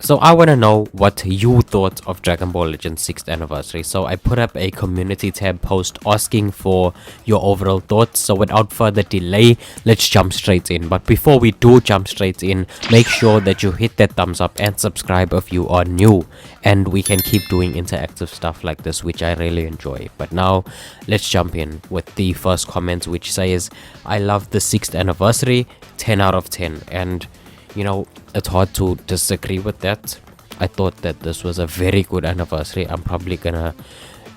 So I want to know what you thought of Dragon Ball Legends 6th anniversary. So I put up a community tab post asking for your overall thoughts. So without further delay, let's jump straight in. But before we do jump straight in, make sure that you hit that thumbs up and subscribe if you are new, and we can keep doing interactive stuff like this, which I really enjoy. But now let's jump in with the first comment, which says, I love the 6th anniversary, 10 out of 10. And you know, it's hard to disagree with that. I thought that this was a very good anniversary. I'm probably gonna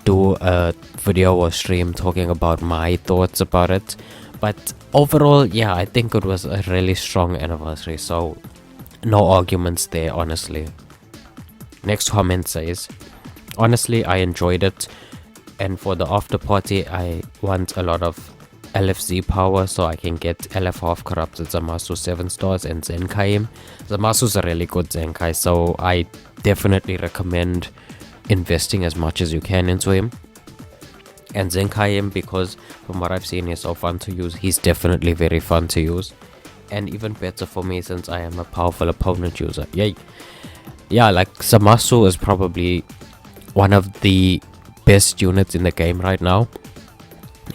do a video or stream talking about my thoughts about it. But overall, yeah, I think it was a really strong anniversary. So no arguments there, honestly. Next comment says, honestly, I enjoyed it. And for the after party, I want a lot of LFZ power so I can get LF half corrupted Zamasu 7 stars and Zenkai. Zamasu's a really good Zenkai, so I definitely recommend investing as much as you can into him. And Zenkai, because from what I've seen, he's so fun to use. He's definitely very fun to use, and even better for me since I am a powerful opponent user. Yay! Yeah, like Zamasu is probably one of the best units in the game right now.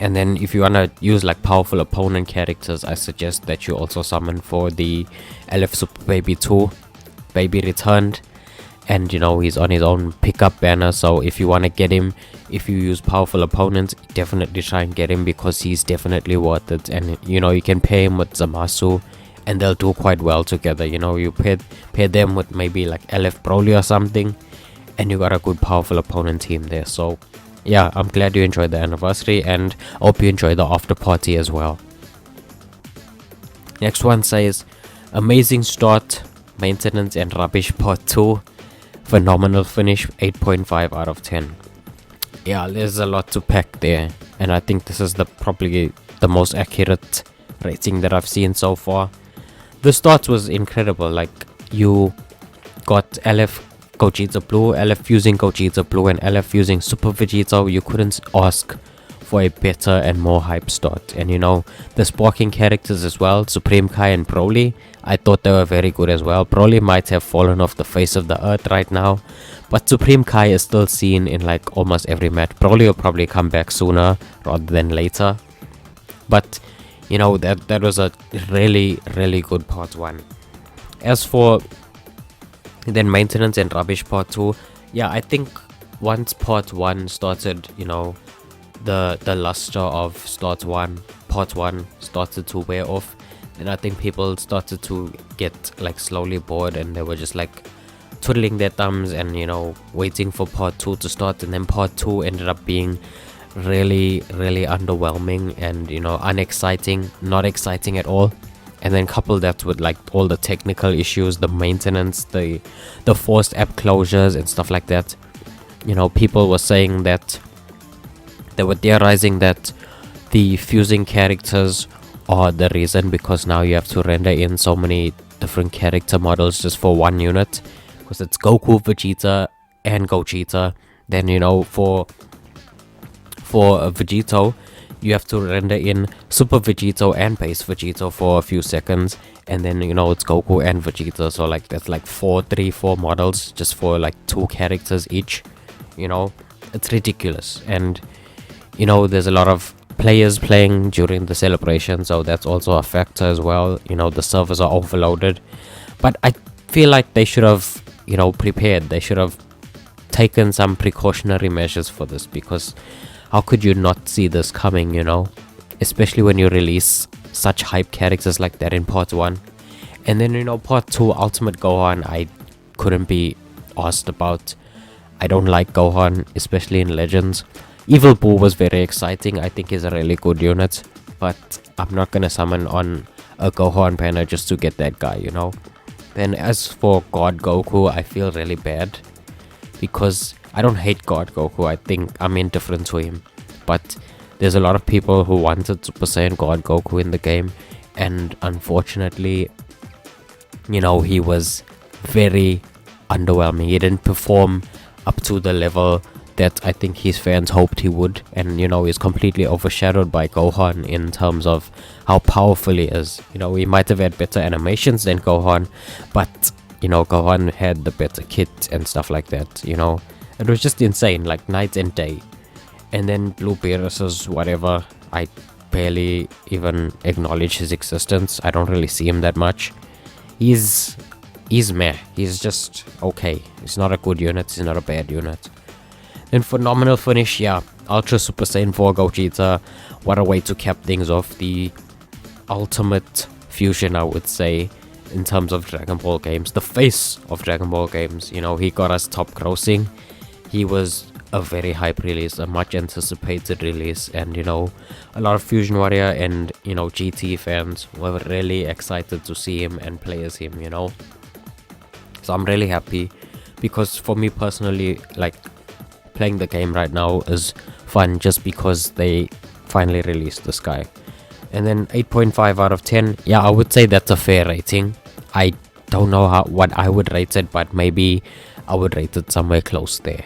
And then if you want to use like powerful opponent characters, I suggest that you also summon for the LF Super Baby 2, Baby Returned. And you know, he's on his own pickup banner, so if you want to get him, if you use powerful opponents, definitely try and get him because he's definitely worth it. And you know, you can pair him with Zamasu and they'll do quite well together. You know, you pair them with maybe like LF Broly or something, and you got a good powerful opponent team there. So yeah, I'm glad you enjoyed the anniversary, and hope you enjoy the after party as well. Next one says, amazing start, maintenance and rubbish part 2, phenomenal finish, 8.5 out of 10. Yeah, there's a lot to pack there, and I think this is probably the most accurate rating that I've seen so far. The start was incredible. Like, you got LF Gogeta Blue, LF fusing Gogeta Blue, and LF fusing Super Vegito. You couldn't ask for a better and more hype start. And you know, the sparking characters as well, Supreme Kai and Broly, I thought they were very good as well. Broly might have fallen off the face of the earth right now, but Supreme Kai is still seen in like almost every match. Broly will probably come back sooner rather than later, but you know, that was a really good part 1. As for then maintenance and rubbish part 2, yeah, I think once part 1 started, you know, the luster of part 1 started to wear off, and I think people started to get like slowly bored, and they were just like twiddling their thumbs and, you know, waiting for part 2 to start. And then part 2 ended up being really underwhelming and, you know, unexciting, not exciting at all. And then couple that with like all the technical issues, the maintenance, the forced app closures and stuff like that. You know, people were saying that they were theorizing that the fusing characters are the reason, because now you have to render in so many different character models just for one unit, because it's Goku, Vegeta and Gogeta. Then, you know, for Vegito, you have to render in Super Vegito and Base Vegito for a few seconds, and then, you know, it's Goku and Vegeta. So like that's like 4 models just for like 2 characters each. You know, it's ridiculous. And you know, there's a lot of players playing during the celebration, so that's also a factor as well. You know, the servers are overloaded, but I feel like they should have, you know, prepared. They should have taken some precautionary measures for this, because how could you not see this coming, you know? Especially when you release such hype characters like that in part 1. And then, you know, part 2, Ultimate Gohan, I couldn't be asked about. I don't like Gohan, especially in Legends. Evil Boo was very exciting. I think he's a really good unit, but I'm not gonna summon on a Gohan banner just to get that guy, you know? Then as for God Goku, I feel really bad, because I don't hate God Goku. I think I'm indifferent to him, but there's a lot of people who wanted Super Saiyan God Goku in the game, and unfortunately, you know, he was very underwhelming. He didn't perform up to the level that I think his fans hoped he would, and you know, he's completely overshadowed by Gohan in terms of how powerful he is. You know, he might have had better animations than Gohan, but Gohan had the better kit and stuff like that. It was just insane, like night and day. And then Blue Beerus's whatever, I barely even acknowledge his existence. I don't really see him that much. He's meh. He's just okay. He's not a good unit. He's not a bad unit. Then phenomenal finish, yeah. Ultra Super Saiyan 4 Gogeta. What a way to cap things off. The ultimate fusion, I would say, in terms of Dragon Ball games. The face of Dragon Ball games. He got us top grossing. He was a very hype release, a much anticipated release, and a lot of Fusion Warrior and GT fans were really excited to see him and play as him. So I'm really happy, because for me personally, like, playing the game right now is fun just because they finally released this guy. And then 8.5 out of 10, yeah, I would say that's a fair rating. I don't know what I would rate it, but maybe I would rate it somewhere close there.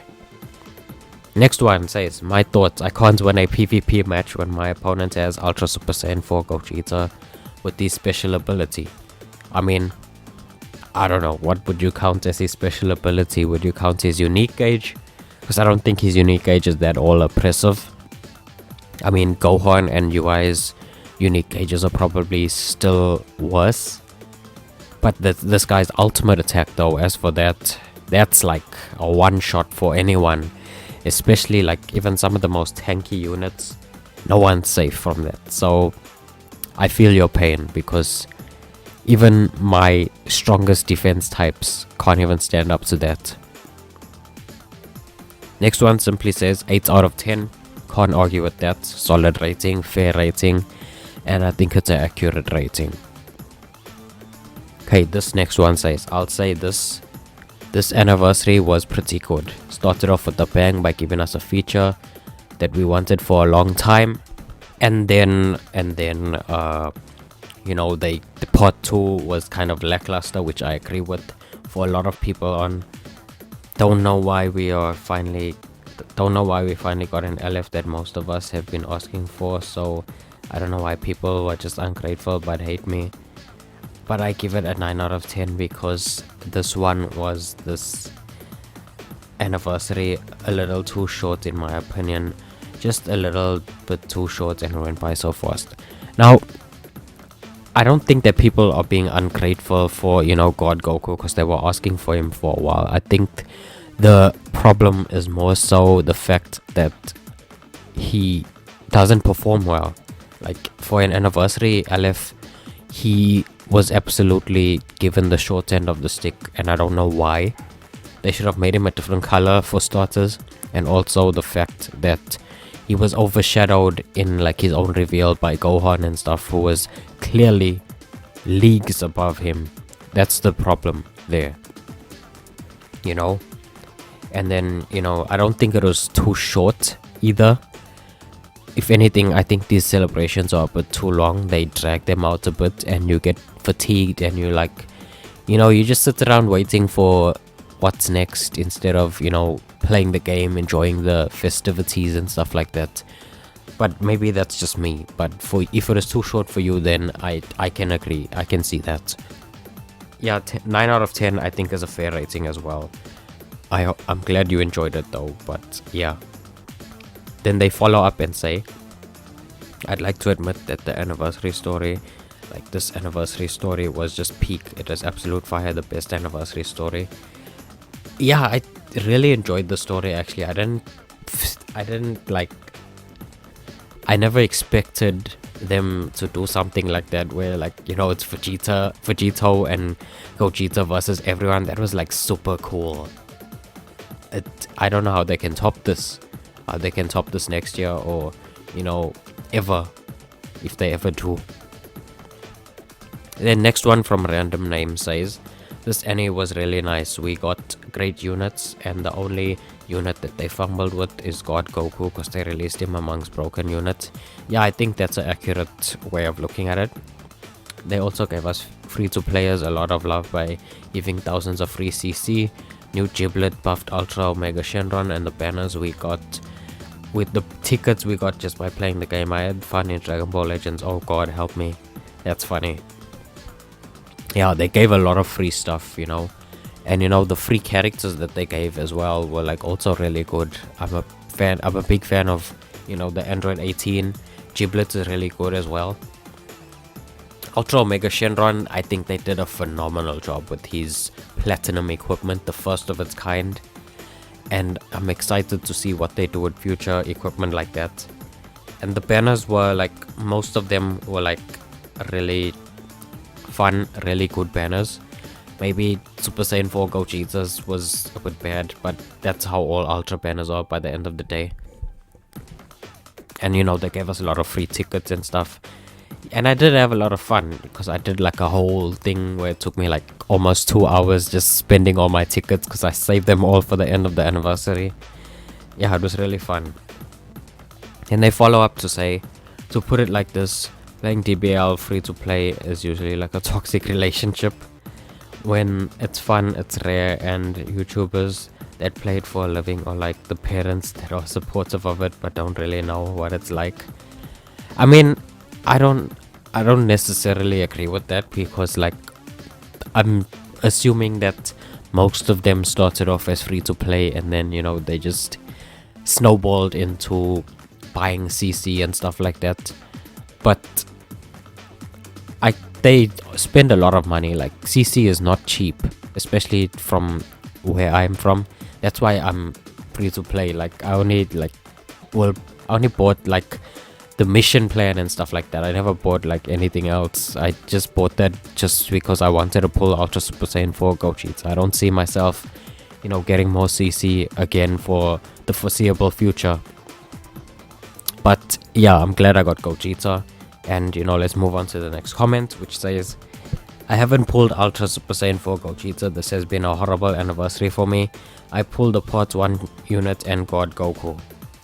Next one says, my thoughts: I can't win a PvP match when my opponent has Ultra Super Saiyan 4 Gogeta with the special ability. I mean, I don't know, what would you count as his special ability? Would you count his unique gauge? Because I don't think his unique gauge is that all oppressive. I mean, Gohan and UI's unique gauges are probably still worse. But this guy's ultimate attack though, as for that, that's like a one shot for anyone. Especially like even some of the most tanky units, no one's safe from that. So I feel your pain, because even my strongest defense types can't even stand up to that. Next one simply says 8 out of 10. Can't argue with that. Solid rating, fair rating, and I think it's an accurate rating. Okay, this next one says, I'll say this anniversary was pretty good. Started off with a bang by giving us a feature that we wanted for a long time, and then the part 2 was kind of lackluster, which I agree with for a lot of people. Don't know why we finally got an LF that most of us have been asking for. So I don't know why people were just ungrateful but hate me. But I give it a 9 out of 10 because this anniversary a little too short in my opinion. Just a little bit too short, and went by so fast. Now, I don't think that people are being ungrateful for, God Goku, because they were asking for him for a while. I think the problem is more so the fact that he doesn't perform well. Like, for an anniversary LF, he was absolutely given the short end of the stick, and I don't know why. They should have made him a different color for starters, and also the fact that he was overshadowed in like his own reveal by Gohan and stuff, who was clearly leagues above him. That's the problem there, and then I don't think it was too short either. If anything, I think these celebrations are a bit too long. They drag them out a bit, and you get fatigued, and you you just sit around waiting for what's next instead of playing the game, enjoying the festivities and stuff like that. But maybe that's just me. But if it is too short for you, then I can agree. I can see that. Yeah, 9 out of 10 I think is a fair rating as well. I'm glad you enjoyed it though. But yeah. Then they follow up and say, I'd like to admit that the anniversary story, like this anniversary story, was just peak. It was absolute fire, the best anniversary story. Yeah, I really enjoyed the story actually. I never expected them to do something like that, where it's Vegito and Gogeta versus everyone. That was like super cool. I don't know how they can top this. They can top this next year, or ever, if they ever do. Then next one from random name says, this anime was really nice. We got great units, and the only unit that they fumbled with is God Goku, because they released him amongst broken units. Yeah, I think that's an accurate way of looking at it. They also gave us free-to-players a lot of love by giving thousands of free CC, new Giblet, buffed Ultra Omega Shenron, and the banners we got with the tickets we got just by playing the game. I had fun in Dragon Ball Legends. Oh god, help me. That's funny. Yeah, they gave a lot of free stuff, And you know, the free characters that they gave as well were like also really good. I'm a big fan of, you know, the Android 18. Giblet is really good as well. Ultra Omega Shenron, I think they did a phenomenal job with his platinum equipment, the first of its kind. And I'm excited to see what they do with future equipment like that. And the banners were like, most of them were like really fun, really good banners. Maybe Super Saiyan 4 Gogeta's was a bit bad, but that's how all Ultra banners are by the end of the day. And you know, they gave us a lot of free tickets and stuff. And I did have a lot of fun because I did like a whole thing where it took me like almost 2 hours just spending all my tickets because I saved them all for the end of the anniversary. Yeah, it was really fun. And they follow up to say, to put it like this, playing DBL free to play is usually like a toxic relationship. When it's fun, it's rare, and YouTubers that play it for a living are like the parents that are supportive of it but don't really know what it's like. I mean, I don't necessarily agree with that, because like I'm assuming that most of them started off as free to play and then, you know, they just snowballed into buying CC and stuff like that. But they spend a lot of money. Like CC is not cheap, especially from where I'm from. That's why I'm free to play. Like I only bought like the mission plan and stuff like that. I never bought like anything else. I just bought that just because I wanted to pull Ultra Super Saiyan 4 Gogeta. I don't see myself, you know, getting more CC again for the foreseeable future. But yeah, I'm glad I got Gogeta. And you know, let's move on to the next comment, which says, I haven't pulled Ultra Super Saiyan 4 Gogeta. This has been a horrible anniversary for me. I pulled the Part 1 unit and got Goku.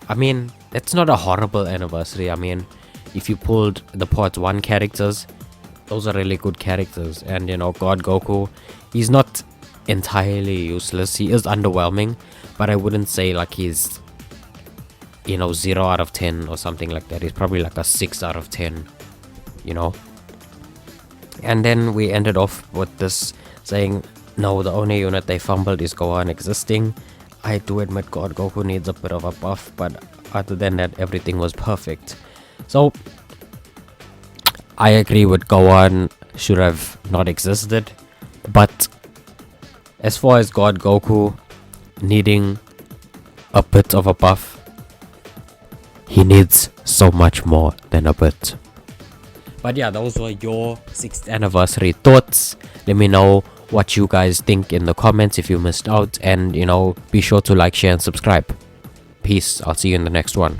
I mean, that's not a horrible anniversary. I mean, if you pulled the Part 1 characters, those are really good characters. And you know, God Goku, he's not entirely useless. He is underwhelming, but I wouldn't say like he's, you know, 0 out of 10 or something like that. He's probably like a 6 out of 10, you know. And then we ended off with this saying, no, the only unit they fumbled is Gohan existing. I do admit God Goku needs a bit of a buff, but other than that, everything was perfect. So I agree with Gohan should have not existed, but as far as God Goku needing a bit of a buff, he needs so much more than a bit. But yeah, those were your 6th anniversary thoughts. Let me know what you guys think in the comments if you missed out, and you know, be sure to like, share and subscribe. Peace. I'll see you in the next one.